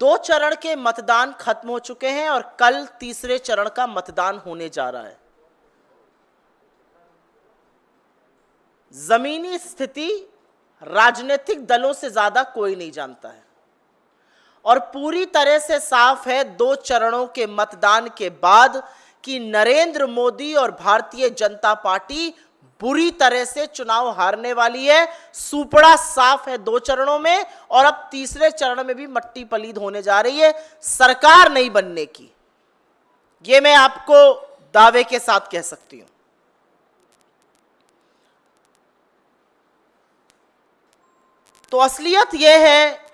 दो चरण के मतदान खत्म हो चुके हैं और कल तीसरे चरण का मतदान होने जा रहा है। जमीनी स्थिति राजनीतिक दलों से ज्यादा कोई नहीं जानता है और पूरी तरह से साफ है दो चरणों के मतदान के बाद कि नरेंद्र मोदी और भारतीय जनता पार्टी बुरी तरह से चुनाव हारने वाली है। सुपड़ा साफ है दो चरणों में और अब तीसरे चरण में भी मट्टी पलीद होने जा रही है सरकार नहीं बनने की। यह मैं आपको दावे के साथ कह सकती हूं। तो असलियत यह है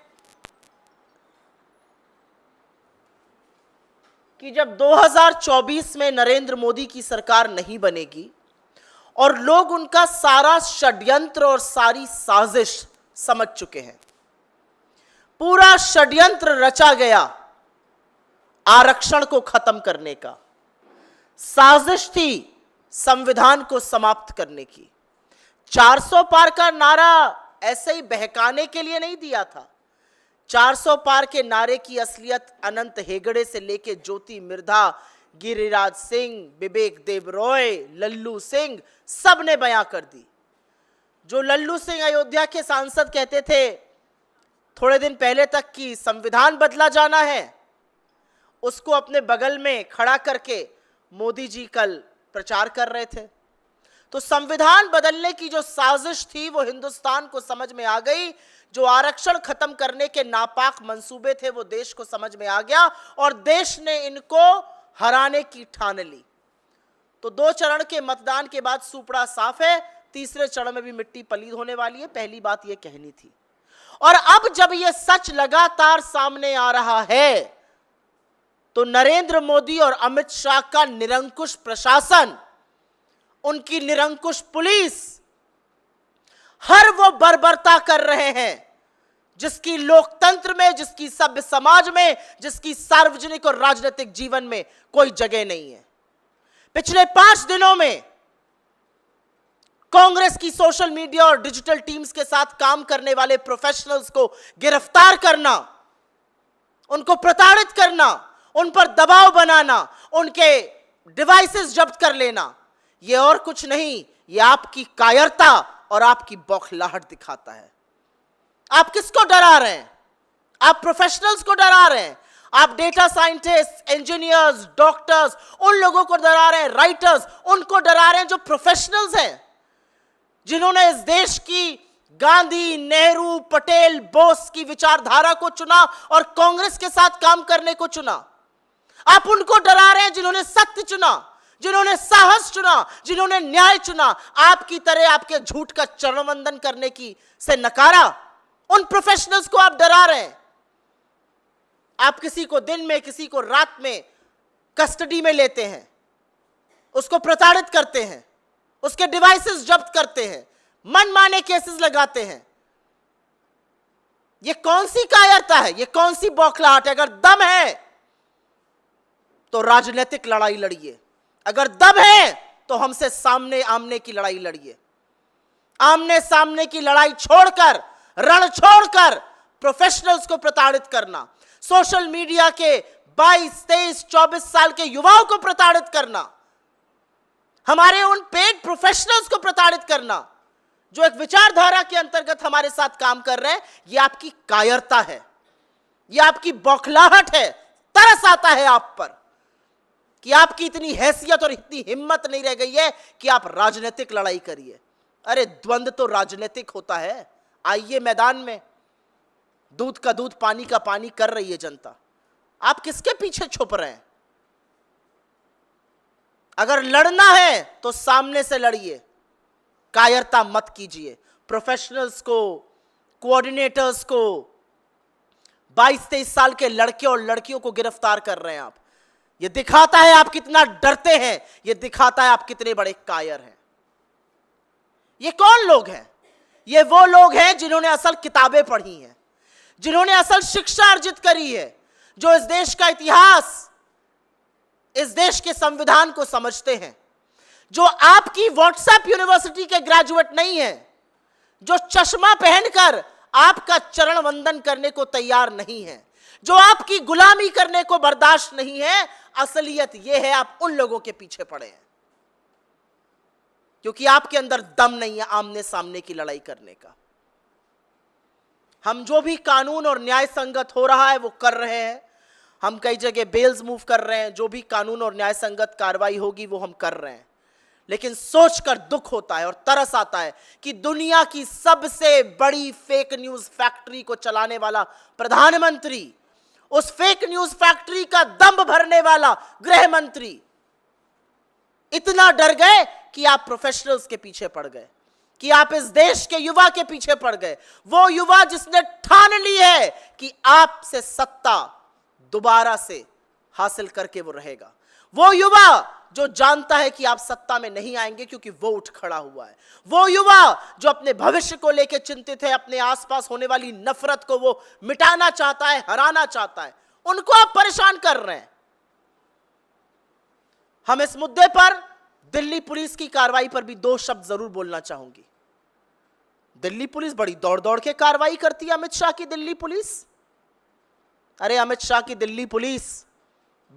कि जब 2024 में नरेंद्र मोदी की सरकार नहीं बनेगी और लोग उनका सारा षड्यंत्र और सारी साजिश समझ चुके हैं, पूरा षड्यंत्र रचा गया आरक्षण को खत्म करने का, साजिश थी संविधान को समाप्त करने की। 400 पार का नारा ऐसे ही बहकाने के लिए नहीं दिया था। 400 पार के नारे की असलियत अनंत हेगड़े से लेके ज्योति मिर्धा, गिरिराज सिंह, विवेक देबरॉय, लल्लू सिंह सब ने बयां कर दी। जो लल्लू सिंह अयोध्या के सांसद कहते थे थोड़े दिन पहले तक कि संविधान बदला जाना है, उसको अपने बगल में खड़ा करके मोदी जी कल प्रचार कर रहे थे। तो संविधान बदलने की जो साजिश थी वो हिंदुस्तान को समझ में आ गई। जो आरक्षण खत्म करने के नापाक मंसूबे थे वो देश को समझ में आ गया और देश ने इनको हराने की ठान ली। तो दो चरण के मतदान के बाद सुपड़ा साफ है, तीसरे चरण में भी मिट्टी पलीद होने वाली है। पहली बात यह कहनी थी। और अब जब यह सच लगातार सामने आ रहा है तो नरेंद्र मोदी और अमित शाह का निरंकुश प्रशासन, उनकी निरंकुश पुलिस हर वो बर्बरता कर रहे हैं जिसकी लोकतंत्र में, जिसकी सभ्य समाज में, जिसकी सार्वजनिक और राजनीतिक जीवन में कोई जगह नहीं है। पिछले 5 दिनों में कांग्रेस की सोशल मीडिया और डिजिटल टीम्स के साथ काम करने वाले प्रोफेशनल्स को गिरफ्तार करना, उनको प्रताड़ित करना, उन पर दबाव बनाना, उनके डिवाइसेस जब्त कर लेना, यह और कुछ नहीं, यह आपकी कायरता और आपकी बौखलाहट दिखाता है। आप किसको डरा रहे हैं? आप प्रोफेशनल्स को डरा रहे हैं, आप डेटा साइंटिस्ट, इंजीनियर्स, डॉक्टर्स, उन लोगों को डरा रहे हैं, राइटर्स उनको डरा रहे हैं जो प्रोफेशनल्स हैं, जिन्होंने इस देश की गांधी, नेहरू, पटेल, बोस की विचारधारा को चुना और कांग्रेस के साथ काम करने को चुना। आप उनको डरा रहे हैं जिन्होंने सत्य चुना, जिन्होंने साहस चुना, जिन्होंने न्याय चुना। आपकी तरह आपके झूठ का चरणवंदन करने की से नकारा, उन प्रोफेशनल्स को आप डरा रहे हैं। आप किसी को दिन में, किसी को रात में कस्टडी में लेते हैं, उसको प्रताड़ित करते हैं, उसके डिवाइसेस जब्त करते हैं, मनमाने केसेस लगाते हैं। यह कौन सी कायरता है? यह कौन सी बौखलाहट है? अगर दम है तो राजनीतिक लड़ाई लड़िए, अगर दम है तो हमसे सामने आमने की लड़ाई लड़िए। आमने सामने की लड़ाई छोड़कर, रण छोड़कर प्रोफेशनल्स को प्रताड़ित करना, सोशल मीडिया के 22, 23, 24 साल के युवाओं को प्रताड़ित करना, हमारे उन पेड प्रोफेशनल्स को प्रताड़ित करना जो एक विचारधारा के अंतर्गत हमारे साथ काम कर रहे हैं, यह आपकी कायरता है, यह आपकी बौखलाहट है। तरस आता है आप पर कि आपकी इतनी हैसियत और इतनी हिम्मत नहीं रह गई है कि आप राजनीतिक लड़ाई करिए। अरे द्वंद्व तो राजनीतिक होता है। आइए मैदान में, दूध का दूध, पानी का पानी कर रही है जनता। आप किसके पीछे छुप रहे हैं? अगर लड़ना है तो सामने से लड़िए, कायरता मत कीजिए। प्रोफेशनल्स को, कोऑर्डिनेटर्स को, 22-23 साल के लड़के और लड़कियों को गिरफ्तार कर रहे हैं आप। यह दिखाता है आप कितना डरते हैं, यह दिखाता है आप कितने बड़े कायर हैं। ये कौन लोग हैं? ये वो लोग हैं जिन्होंने असल किताबें पढ़ी हैं, जिन्होंने असल शिक्षा अर्जित करी है, जो इस देश का इतिहास, इस देश के संविधान को समझते हैं, जो आपकी व्हाट्सएप यूनिवर्सिटी के ग्रेजुएट नहीं है, जो चश्मा पहनकर आपका चरण वंदन करने को तैयार नहीं है, जो आपकी गुलामी करने को बर्दाश्त नहीं है, असलियत यह है आप उन लोगों के पीछे पड़े हैं, क्योंकि आपके अंदर दम नहीं है आमने सामने की लड़ाई करने का। हम जो भी कानून और न्याय संगत हो रहा है वो कर रहे हैं। हम कई जगह बेल्स मूव कर रहे हैं, जो भी कानून और न्याय संगत कार्रवाई होगी वो हम कर रहे हैं। लेकिन सोचकर दुख होता है और तरस आता है कि दुनिया की सबसे बड़ी फेक न्यूज फैक्ट्री को चलाने वाला प्रधानमंत्री, उस फेक न्यूज फैक्ट्री का दम भरने वाला गृह मंत्री इतना डर गए कि आप प्रोफेशनल्स के पीछे पड़ गए, कि आप इस देश के युवा के पीछे पड़ गए। वो युवा जिसने ठान ली है कि आपसे सत्ता दोबारा से हासिल करके वो रहेगा। वो युवा जो जानता है कि आप सत्ता में नहीं आएंगे क्योंकि वो उठ खड़ा हुआ है। वो युवा जो अपने भविष्य को लेकर चिंतित है, अपने आसपास होने वाली नफरत को वो मिटाना चाहता है, हराना चाहता है, उनको आप परेशान कर रहे हैं। हम इस मुद्दे पर दिल्ली पुलिस की कार्रवाई पर भी 2 शब्द जरूर बोलना चाहूंगी। दिल्ली पुलिस बड़ी दौड़ दौड़ के कार्रवाई करती है। अमित शाह की दिल्ली पुलिस, अरे अमित शाह की दिल्ली पुलिस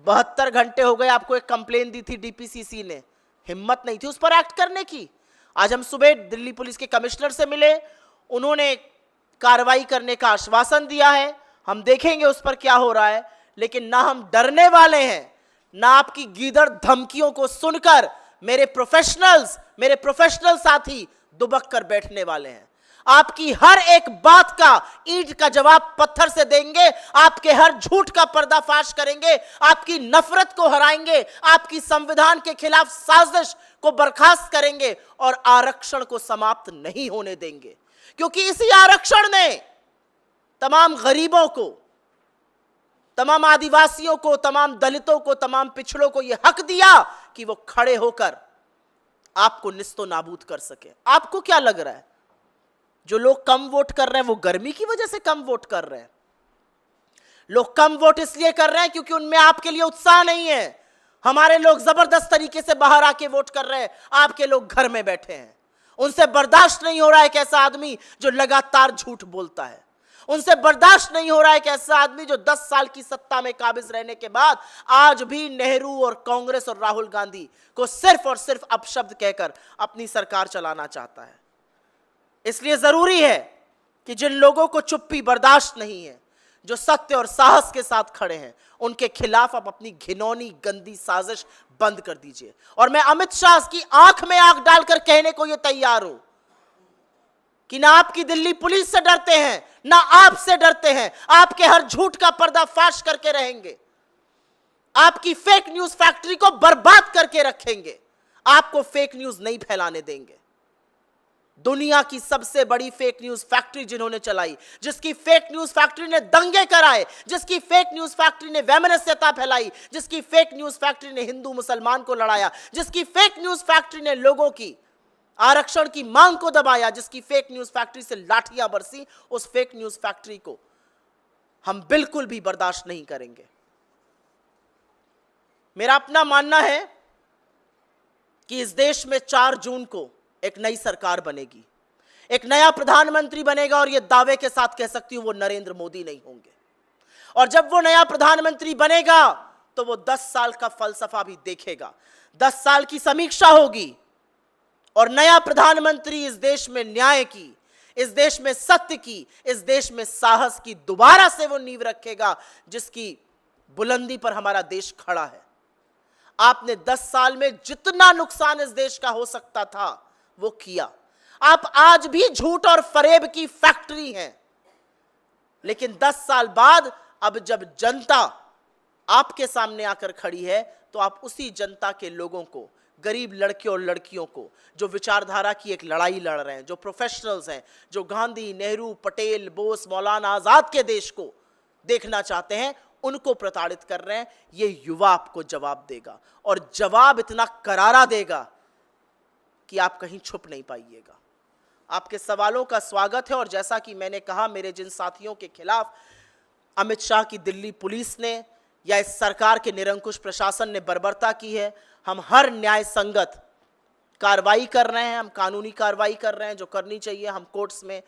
72 घंटे हो गए, आपको एक कंप्लेन दी थी डीपीसीसी ने, हिम्मत नहीं थी उस पर एक्ट करने की। आज हम सुबह दिल्ली पुलिस के कमिश्नर से मिले, उन्होंने कार्रवाई करने का आश्वासन दिया है। हम देखेंगे उस पर क्या हो रहा है, लेकिन ना हम डरने वाले हैं, ना आपकी गीदड़ धमकियों को सुनकर मेरे प्रोफेशनल साथी दुबक कर बैठने वाले हैं। आपकी हर एक बात का ईंट का जवाब पत्थर से देंगे, आपके हर झूठ का पर्दाफाश करेंगे, आपकी नफरत को हराएंगे, आपकी संविधान के खिलाफ साजिश को बर्खास्त करेंगे और आरक्षण को समाप्त नहीं होने देंगे। क्योंकि इसी आरक्षण ने तमाम गरीबों को, तमाम आदिवासियों को, तमाम दलितों को, तमाम पिछड़ों को यह हक दिया कि वो खड़े होकर आपको निस्तो नाबूद कर सके। आपको क्या लग रहा है, जो लोग कम वोट कर रहे हैं वो गर्मी की वजह से कम वोट कर रहे हैं? लोग कम वोट इसलिए कर रहे हैं क्योंकि उनमें आपके लिए उत्साह नहीं है। हमारे लोग जबरदस्त तरीके से बाहर आके वोट कर रहे हैं, आपके लोग घर में बैठे हैं। उनसे बर्दाश्त नहीं हो रहा है एक ऐसा आदमी जो लगातार झूठ बोलता है। उनसे बर्दाश्त नहीं हो रहा है एक ऐसा आदमी जो 10 साल की सत्ता में काबिज रहने के बाद आज भी नेहरू और कांग्रेस और राहुल गांधी को सिर्फ और सिर्फ अपशब्द कहकर अपनी सरकार चलाना चाहता है। इसलिए जरूरी है कि जिन लोगों को चुप्पी बर्दाश्त नहीं है, जो सत्य और साहस के साथ खड़े हैं, उनके खिलाफ आप अपनी घिनौनी गंदी साजिश बंद कर दीजिए। और मैं अमित शाह की आंख में आंख डालकर कहने को यह तैयार हूं कि ना आपकी दिल्ली पुलिस से डरते हैं, ना आपसे डरते हैं। आपके हर झूठ का पर्दाफाश करके रहेंगे, आपकी फेक न्यूज फैक्ट्री को बर्बाद करके रखेंगे, आपको फेक न्यूज नहीं फैलाने देंगे। दुनिया की सबसे बड़ी फेक न्यूज फैक्ट्री जिन्होंने चलाई, जिसकी फेक न्यूज फैक्ट्री ने दंगे कराए, जिसकी फेक न्यूज फैक्ट्री ने वैमनस्यता फैलाई, जिसकी फेक न्यूज फैक्ट्री ने हिंदू मुसलमान को लड़ाया, जिसकी फेक न्यूज फैक्ट्री ने लोगों की आरक्षण की मांग को दबाया, जिसकी फेक न्यूज फैक्ट्री से लाठियां बरसी, उस फेक न्यूज फैक्ट्री को हम बिल्कुल भी बर्दाश्त नहीं करेंगे। मेरा अपना मानना है कि इस देश में 4 जून को एक नई सरकार बनेगी, एक नया प्रधानमंत्री बनेगा, और यह दावे के साथ कह सकती हूं वो नरेंद्र मोदी नहीं होंगे। और जब वो नया प्रधानमंत्री बनेगा तो वो 10 साल का फलसफा भी देखेगा, 10 साल की समीक्षा होगी, और नया प्रधानमंत्री इस देश में न्याय की, इस देश में सत्य की, इस देश में साहस की दोबारा से वो नींव रखेगा जिसकी बुलंदी पर हमारा देश खड़ा है। आपने 10 साल में जितना नुकसान इस देश का हो सकता था वो किया। आप आज भी झूठ और फरेब की फैक्ट्री हैं, लेकिन 10 साल बाद अब जब जनता आपके सामने आकर खड़ी है तो आप उसी जनता के लोगों को, गरीब लड़के और लड़कियों को, जो विचारधारा की एक लड़ाई लड़ रहे हैं, जो प्रोफेशनल्स हैं, जो गांधी, नेहरू, पटेल, बोस, मौलाना आजाद के देश को देखना चाहते हैं, उनको प्रताड़ित कर रहे हैं। ये युवा आपको जवाब देगा, और जवाब इतना करारा देगा कि आप कहीं छुप नहीं पाइएगा। आपके सवालों का स्वागत है, और जैसा कि मैंने कहा, मेरे जिन साथियों के खिलाफ अमित शाह की दिल्ली पुलिस ने या इस सरकार के निरंकुश प्रशासन ने बर्बरता की है, हम हर न्याय संगत कार्रवाई कर रहे हैं, हम कानूनी कार्रवाई कर रहे हैं जो करनी चाहिए। हम कोर्ट्स में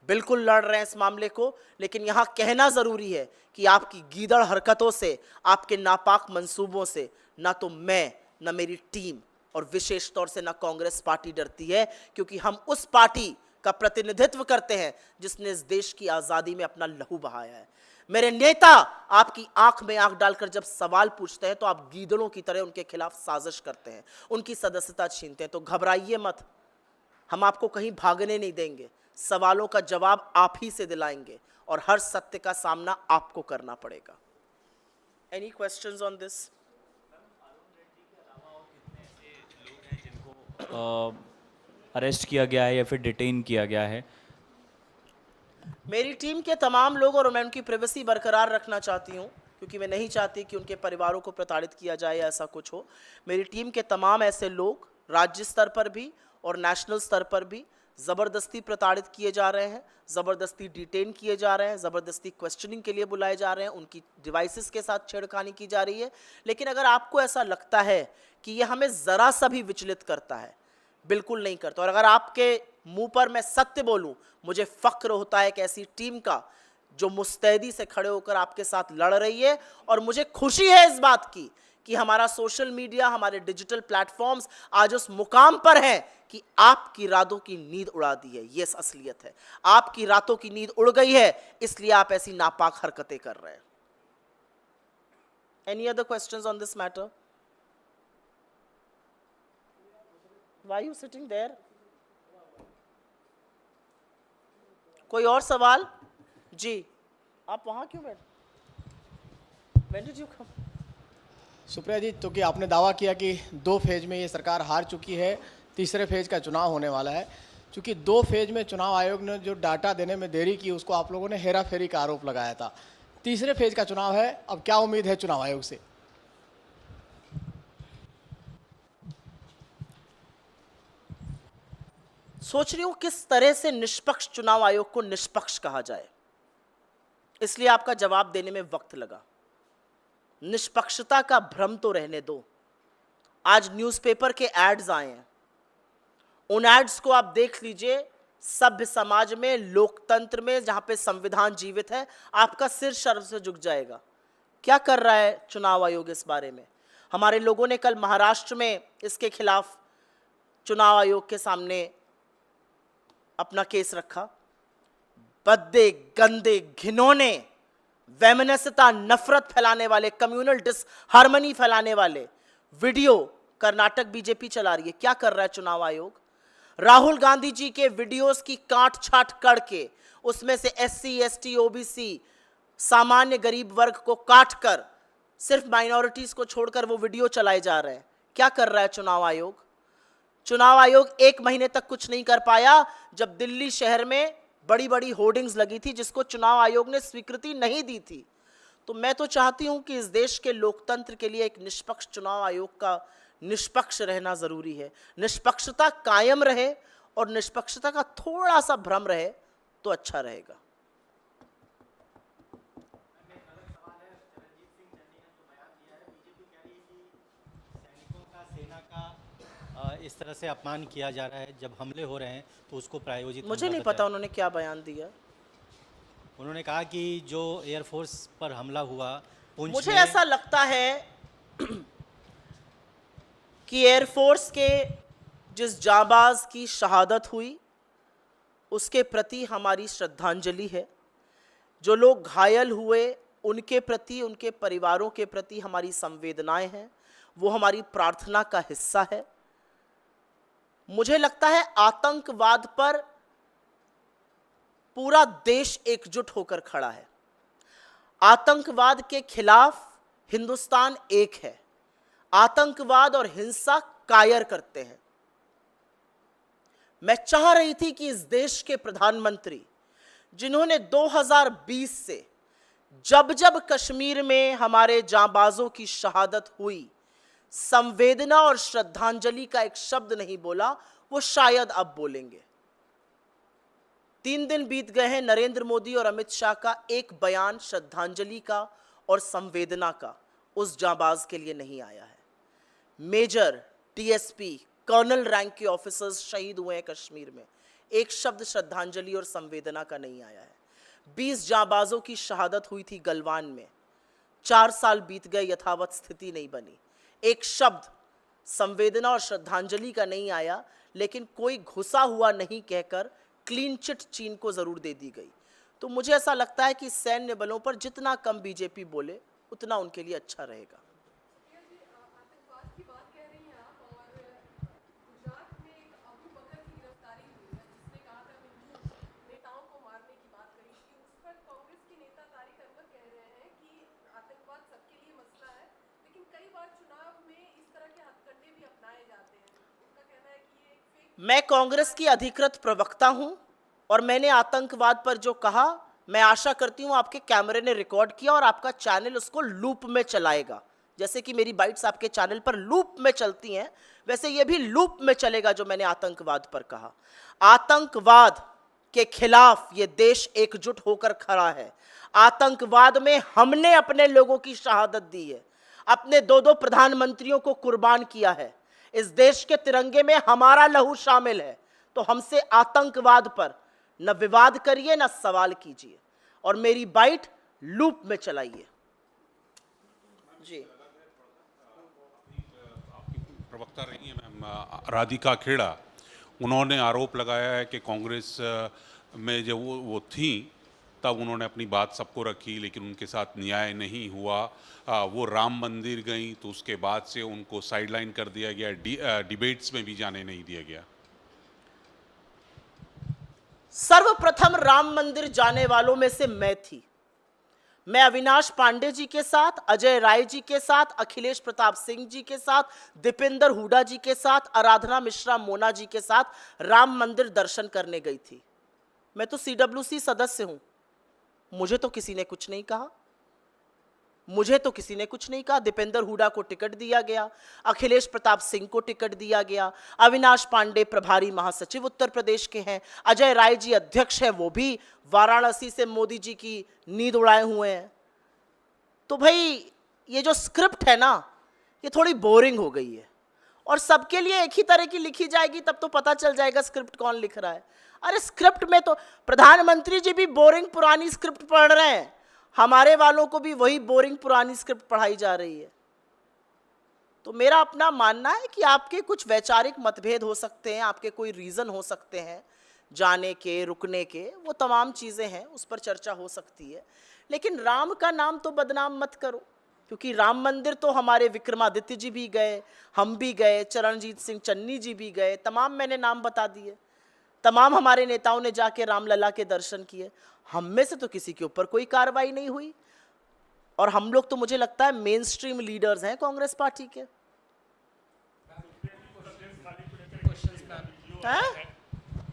बिल्कुल लड़ रहे हैं इस मामले को, लेकिन यहां कहना जरूरी है कि आपकी गीदड़ हरकतों से, आपके नापाक मंसूबों से ना तो मैं, ना मेरी टीम और विशेष तौर से ना कांग्रेस पार्टी डरती है, क्योंकि हम उस पार्टी का प्रतिनिधित्व करते हैं जिसने इस देश की आजादी में अपना लहू बहाया है। मेरे नेता आपकी आंख में आंख डालकर जब सवाल पूछते हैं तो आप गीदड़ों की तरह उनके खिलाफ साजिश करते हैं, उनकी सदस्यता छीनते हैं। तो घबराइए मत, हम आपको कहीं भागने नहीं देंगे। सवालों का जवाब आप ही से दिलाएंगे और हर सत्य का सामना आपको करना पड़ेगा। Any questions on this? Arrest किया गया है या फिर डिटेन किया गया है? मेरी टीम के तमाम लोग, और मैं उनकी प्राइवेसी बरकरार रखना चाहती हूं, क्योंकि मैं नहीं चाहती कि उनके परिवारों को प्रताड़ित किया जाए या ऐसा कुछ हो। मेरी टीम के तमाम ऐसे लोग राज्य स्तर पर भी और नेशनल स्तर पर भी ज़बरदस्ती प्रताड़ित किए जा रहे हैं, ज़बरदस्ती डिटेन किए जा रहे हैं, ज़बरदस्ती क्वेश्चनिंग के लिए बुलाए जा रहे हैं, उनकी डिवाइसेस के साथ छेड़खानी की जा रही है। लेकिन अगर आपको ऐसा लगता है कि ये हमें ज़रा सा भी विचलित करता है, बिल्कुल नहीं करता। और अगर आपके मुंह पर मैं सत्य बोलूं, मुझे फक्र होता है कि ऐसी टीम का जो मुस्तैदी से खड़े होकर आपके साथ लड़ रही है, और मुझे खुशी है इस बात की कि हमारा सोशल मीडिया, हमारे डिजिटल प्लेटफॉर्म्स आज उस मुकाम पर हैं कि आपकी रातों की नींद उड़ा दी है। ये असलियत है, आपकी रातों की नींद उड़ गई है, इसलिए आप ऐसी नापाक हरकतें कर रहे हैं। Any other questions on this matter? Why are you sitting there? कोई और सवाल? जी, आप वहां क्यों बैठे? When did you come? Supriya जी, तो कि आपने दावा किया कि 2 फेज में ये सरकार हार चुकी है, तीसरे फेज का चुनाव होने वाला है। चूंकि 2 फेज में चुनाव आयोग ने जो डाटा देने में देरी की, उसको आप लोगों ने हेरा फेरी का आरोप लगाया था। तीसरे फेज का चुनाव है, अब क्या उम्मीद है चुनाव आयोग से? सोच रही हूं किस तरह से निष्पक्ष चुनाव आयोग को निष्पक्ष कहा जाए, इसलिए आपका जवाब देने में वक्त लगा। निष्पक्षता का भ्रम तो रहने दो। आज न्यूज़पेपर के एड्स आए हैं, उन एड्स को आप देख लीजिए। सभ्य समाज में, लोकतंत्र में, जहां पे संविधान जीवित है, आपका सिर शर्म से झुक जाएगा। क्या कर रहा है चुनाव आयोग इस बारे में? हमारे लोगों ने कल महाराष्ट्र में इसके खिलाफ चुनाव आयोग के सामने अपना केस रखा। बद्दे, गंदे, घिनौने, वैमनस्यता, नफरत फैलाने वाले, कम्युनल डिसहार्मनी फैलाने वाले वीडियो कर्नाटक बीजेपी चला रही है। क्या कर रहा है चुनाव आयोग? राहुल गांधी जी के वीडियोस की काट छाट करके उसमें से एससी, एसटी, ओबीसी, सामान्य गरीब वर्ग को काट कर सिर्फ माइनॉरिटीज को छोड़कर वो वीडियो चलाए जा रहे हैं। क्या कर रहा है चुनाव आयोग? चुनाव आयोग 1 महीने तक कुछ नहीं कर पाया, जब दिल्ली शहर में बड़ी बड़ी होर्डिंग्स लगी थी जिसको चुनाव आयोग ने स्वीकृति नहीं दी थी। तो मैं तो चाहती हूं कि इस देश के लोकतंत्र के लिए एक निष्पक्ष चुनाव आयोग का निष्पक्ष रहना जरूरी है। निष्पक्षता कायम रहे और निष्पक्षता का थोड़ा सा भ्रम रहे तो अच्छा रहेगा। इस तरह से अपमान किया जा रहा है, जब हमले हो रहे हैं तो उसको प्रायोजित मुझे नहीं पता उन्होंने क्या बयान दिया। उन्होंने कहा कि जो एयरफोर्स पर हमला हुआ पुंछ मुझे में, ऐसा लगता है कि एयरफोर्स के जिस जाबाज की शहादत हुई उसके प्रति हमारी श्रद्धांजलि है। जो लोग घायल हुए उनके प्रति, उनके परिवारों के प्रति हमारी संवेदनाएं हैं, वो हमारी प्रार्थना का हिस्सा है। मुझे लगता है आतंकवाद पर पूरा देश एकजुट होकर खड़ा है। आतंकवाद के खिलाफ हिंदुस्तान एक है। आतंकवाद और हिंसा कायर करते हैं। मैं चाह रही थी कि इस देश के प्रधानमंत्री, जिन्होंने 2020 से जब जब कश्मीर में हमारे जांबाजों की शहादत हुई संवेदना और श्रद्धांजलि का एक शब्द नहीं बोला, वो शायद अब बोलेंगे। 3 दिन बीत गए हैं, नरेंद्र मोदी और अमित शाह का एक बयान श्रद्धांजलि का और संवेदना का उस जांबाज के लिए नहीं आया है। मेजर, डीएसपी, कर्नल रैंक के ऑफिसर्स शहीद हुए हैं कश्मीर में, एक शब्द श्रद्धांजलि और संवेदना का नहीं आया है। 20 जांबाजों की शहादत हुई थी गलवान में, 4 साल बीत गए, यथावत स्थिति नहीं बनी। एक शब्द संवेदना और श्रद्धांजलि का नहीं आया, लेकिन कोई घुसा हुआ नहीं कहकर क्लीन चिट चीन को जरूर दे दी गई। तो मुझे ऐसा लगता है कि सैन्य बलों पर जितना कम बीजेपी बोले उतना उनके लिए अच्छा रहेगा। मैं कांग्रेस की अधिकृत प्रवक्ता हूं और मैंने आतंकवाद पर जो कहा, मैं आशा करती हूं आपके कैमरे ने रिकॉर्ड किया और आपका चैनल उसको लूप में चलाएगा। जैसे कि मेरी बाइट्स आपके चैनल पर लूप में चलती हैं, वैसे ये भी लूप में चलेगा जो मैंने आतंकवाद पर कहा। आतंकवाद के खिलाफ ये देश एकजुट होकर खड़ा है। आतंकवाद में हमने अपने लोगों की शहादत दी है, अपने 2-2 प्रधानमंत्रियों को कुर्बान किया है। इस देश के तिरंगे में हमारा लहू शामिल है। तो हमसे आतंकवाद पर न विवाद करिए, न सवाल कीजिए और मेरी बाइट लूप में चलाइए। जी, प्रवक्ता रही हैं मैम राधिका खेड़ा, उन्होंने आरोप लगाया है कि कांग्रेस में जब वो थी तब उन्होंने अपनी बात सबको रखी, लेकिन उनके साथ न्याय नहीं हुआ। वो राम मंदिर गई तो उसके बाद से उनको साइडलाइन कर दिया गया, डिबेट्स में भी जाने नहीं दिया गया। सर्वप्रथम राम मंदिर जाने वालों में से मैं थी। मैं अविनाश पांडे जी के साथ, अजय राय जी के साथ, अखिलेश प्रताप सिंह जी के साथ, दीपेंद्र हुडा जी के साथ, आराधना मिश्रा मोना जी के साथ राम मंदिर दर्शन करने गई थी। मैं तो CWC सदस्य हूं, मुझे तो किसी ने कुछ नहीं कहा। मुझे तो किसी ने कुछ नहीं कहा। दीपेंद्र हुडा को टिकट दिया गया, अखिलेश प्रताप सिंह को टिकट दिया गया, अविनाश पांडे प्रभारी महासचिव उत्तर प्रदेश के हैं, अजय राय जी अध्यक्ष है, वो भी वाराणसी से मोदी जी की नींद उड़ाए हुए हैं। तो भाई ये जो स्क्रिप्ट है ना, ये थोड़ी बोरिंग हो गई है और सबके लिए एक ही तरह की लिखी जाएगी, तब तो पता चल जाएगा स्क्रिप्ट कौन लिख रहा है। अरे स्क्रिप्ट में तो प्रधानमंत्री जी भी बोरिंग पुरानी स्क्रिप्ट पढ़ रहे हैं, हमारे वालों को भी वही बोरिंग पुरानी स्क्रिप्ट पढ़ाई जा रही है। तो मेरा अपना मानना है कि आपके कुछ वैचारिक मतभेद हो सकते हैं, आपके कोई रीज़न हो सकते हैं जाने के, रुकने के, वो तमाम चीज़ें हैं, उस पर चर्चा हो सकती है, लेकिन राम का नाम तो बदनाम मत करो। क्योंकि राम मंदिर तो हमारे विक्रमादित्य जी भी गए, हम भी गए, चरणजीत सिंह चन्नी जी भी गए, तमाम मैंने नाम बता दिए, तमाम हमारे नेताओं ने जाके रामलला के दर्शन किए। हम में से तो किसी के ऊपर कोई कार्रवाई नहीं हुई और हम लोग तो मुझे लगता है मेन स्ट्रीम लीडर्स हैं कांग्रेस पार्टी के।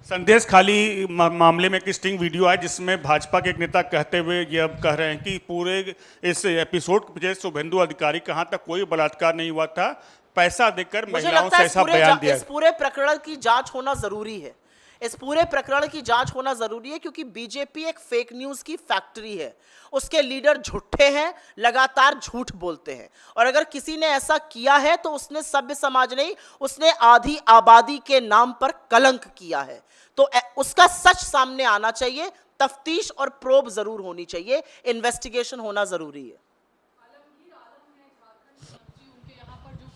संदेश खाली मामले में एक स्टिंग वीडियो है जिसमें भाजपा के एक नेता कहते हुए ये अब कह रहे हैं कि पूरे इस एपिसोड में शुभेंदु अधिकारी कहाँ तक कोई बलात्कार नहीं हुआ था, पैसा देकर महिलाओं से ऐसा बयान दिया। इस पूरे प्रकरण की जांच होना जरूरी है, इस पूरे प्रकरण की जांच होना जरूरी है, क्योंकि बीजेपी एक फेक न्यूज की फैक्ट्री है। उसके लीडर झूठे हैं, लगातार झूठ बोलते हैं, और अगर किसी ने ऐसा किया है तो उसने सभ्य समाज नहीं, उसने आधी आबादी के नाम पर कलंक किया है। तो उसका सच सामने आना चाहिए, तफ्तीश और प्रोब जरूर होनी चाहिए, इन्वेस्टिगेशन होना जरूरी है।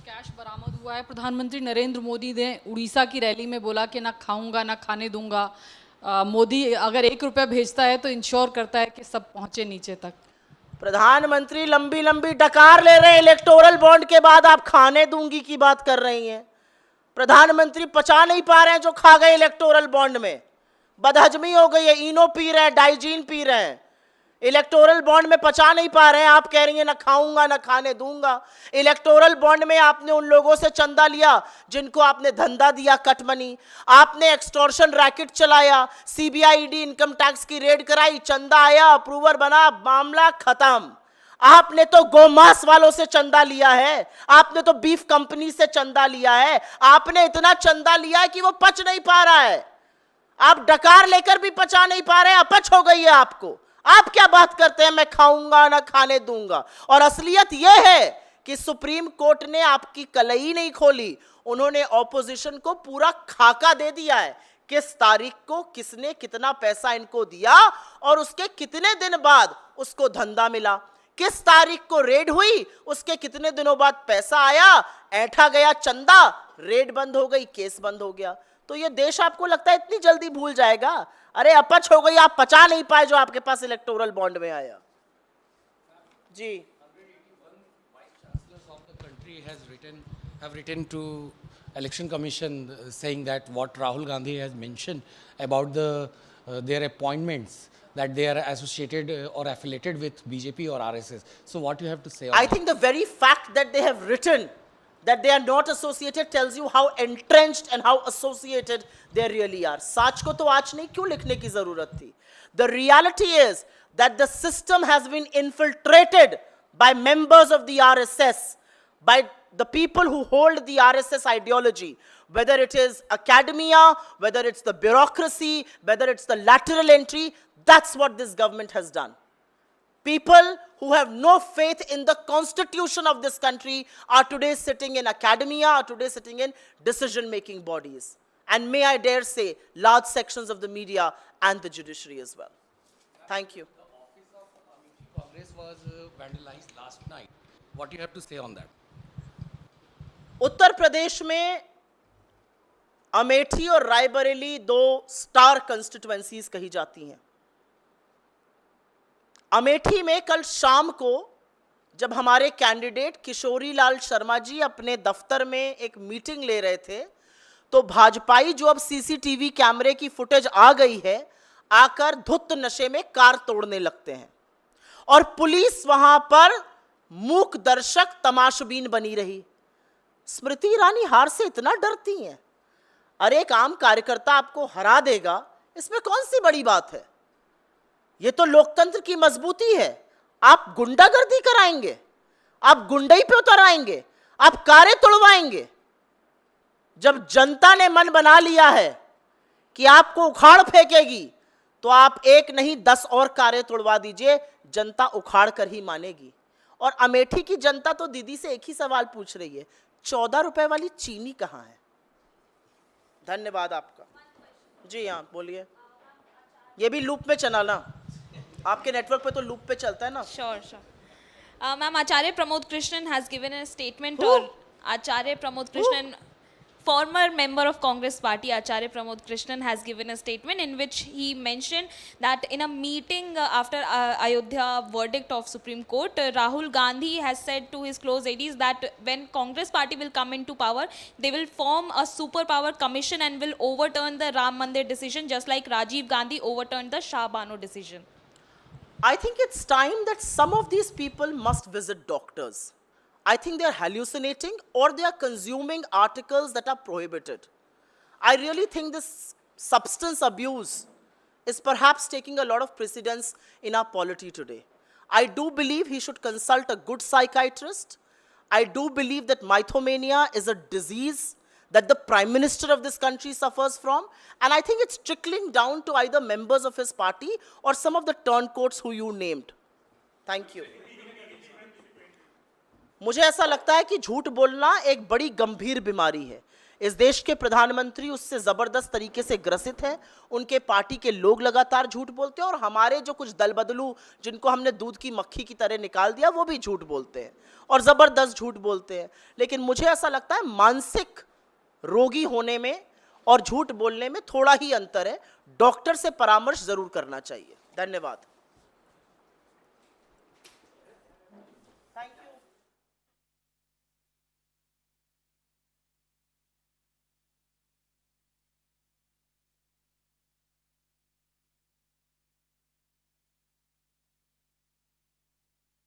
कैश बरामद हुआ है, प्रधानमंत्री नरेंद्र मोदी ने उड़ीसा की रैली में बोला कि ना खाऊंगा ना खाने दूंगा। मोदी अगर 1 रुपया भेजता है तो इंश्योर करता है कि सब पहुंचे नीचे तक। प्रधानमंत्री लंबी लंबी डकार ले रहे हैं, इलेक्टोरल बॉन्ड के बाद आप खाने दूंगी की बात कर रही हैं। प्रधानमंत्री पचा नहीं पा रहे हैं जो खा गए इलेक्टोरल बॉन्ड में, बदहजमी हो गई है, इनो पी रहे हैं, डाइजीन पी रहे हैं, इलेक्टोरल बॉन्ड में पचा नहीं पा रहे हैं। आप कह रही हैं ना खाऊंगा ना खाने दूंगा। इलेक्टोरल बॉन्ड में आपने उन लोगों से चंदा लिया जिनको आपने धंधा दिया, कट मनी, आपने एक्सटॉर्शन रैकेट चलाया, सीबीआई ईडी इनकम टैक्स की रेड कराई, चंदा आया, अप्रूवर बना, मामला खत्म। आपने तो गोमांस वालों से चंदा लिया है, आपने तो बीफ कंपनी से चंदा लिया है, आपने इतना चंदा लिया है कि वो पच नहीं पा रहा है। आप डकार लेकर भी पचा नहीं पा रहे, अपच हो गई है आपको। आप क्या बात करते हैं मैं खाऊंगा ना खाने दूंगा। और असलियत यह है कि सुप्रीम कोर्ट ने आपकी कलई नहीं खोली, उन्होंने ऑपोजिशन को पूरा खाका दे दिया है किस तारीख को किसने कितना पैसा इनको दिया और उसके कितने दिन बाद उसको धंधा मिला, किस तारीख को रेड हुई, उसके कितने दिनों बाद पैसा आया, ऐंठा गया चंदा, रेड बंद हो गई, केस बंद हो गया। तो ये देश आपको लगता है इतनी जल्दी भूल जाएगा? अरे अपच हो गई, आप पचा नहीं पाए जो आपके पास इलेक्टोरल बॉन्ड में आया। जी have written to Election Commission saying that what Rahul Gandhi has mentioned about their appointments, that they are associated or affiliated with BJP or RSS. So what you have to say on I that? think the very fact that they have written that they are not associated tells you how entrenched and how associated they really are. साच को तो आज नहीं क्यों लिखने की जरूरत थी? The reality is that the system has been infiltrated by members of the RSS, by the people who hold the RSS ideology, whether it is academia, whether it's the bureaucracy, whether it's the lateral entry. That's what this government has done. People who have no faith in the constitution of this country are today sitting in academia, are today sitting in decision-making bodies. And may I dare say, large sections of the media and the judiciary as well. Thank you. The office of Congress was vandalized last night. What do you have to say on that? Uttar Pradesh में अमेठी और रायबरेली दो star constituencies कही जाती हैं। अमेठी में कल शाम को जब हमारे कैंडिडेट किशोरी लाल शर्मा जी अपने दफ्तर में एक मीटिंग ले रहे थे, तो भाजपाई जो अब सीसीटीवी कैमरे की फुटेज आ गई है, आकर धुत नशे में कार तोड़ने लगते हैं और पुलिस वहां पर मूक दर्शक तमाशबीन बनी रही। स्मृति ईरानी हार से इतना डरती हैं? अरे एक आम कार्यकर्ता आपको हरा देगा, इसमें कौन सी बड़ी बात है? ये तो लोकतंत्र की मजबूती है। आप गुंडागर्दी कराएंगे, आप गुंडई पे उतर आएंगे, आप कारें तोड़वाएंगे। जब जनता ने मन बना लिया है कि आपको उखाड़ फेंकेगी, तो आप एक नहीं 10 और कारें तोड़वा दीजिए, जनता उखाड़ कर ही मानेगी। और अमेठी की जनता तो दीदी से एक ही सवाल पूछ रही है, 14 रुपए वाली चीनी कहां है? धन्यवाद आपका। जी हाँ बोलिए। ये भी लूप में चला ना, आपके नेटवर्क पे तो लूप पे चलता है ना। Sure. Ma'am, Acharya Pramod Krishnan has given a statement. Who? Or Acharya Pramod Krishnan, former member of Congress party, Acharya Pramod Krishnan has given a statement in which he mentioned that in a meeting after Ayodhya verdict of Supreme Court, Rahul Gandhi has said to his close aides that when Congress party will come into power, they will form a superpower commission and will overturn the Ram Mandir decision, just like Rajiv Gandhi overturned the Shah Bano decision. I think it's time that some of these people must visit doctors. I think they are hallucinating or they are consuming articles that are prohibited. I really think this substance abuse is perhaps taking a lot of precedence in our polity today. I do believe he should consult a good psychiatrist. I do believe that mythomania is a disease that the Prime Minister of this country suffers from, and I think it's trickling down to either members of his party or some of the turncoats who you named. Thank you. मुझे ऐसा लगता है कि झूठ बोलना एक बड़ी गंभीर बीमारी है। इस देश के प्रधानमंत्री उससे जबरदस्त तरीके से ग्रसित हैं। उनके पार्टी के लोग लगातार झूठ बोलते हैं और हमारे जो कुछ दल बदलू जिनको हमने दूध की मक्खी की तरह निकाल दिया, वो भी झूठ बोलते हैं और जबरदस्त झूठ बोलते हैं। लेकिन मुझे ऐसा लगता है मानसिक रोगी होने में और झूठ बोलने में थोड़ा ही अंतर है। डॉक्टर से परामर्श जरूर करना चाहिए। धन्यवाद। Thank you.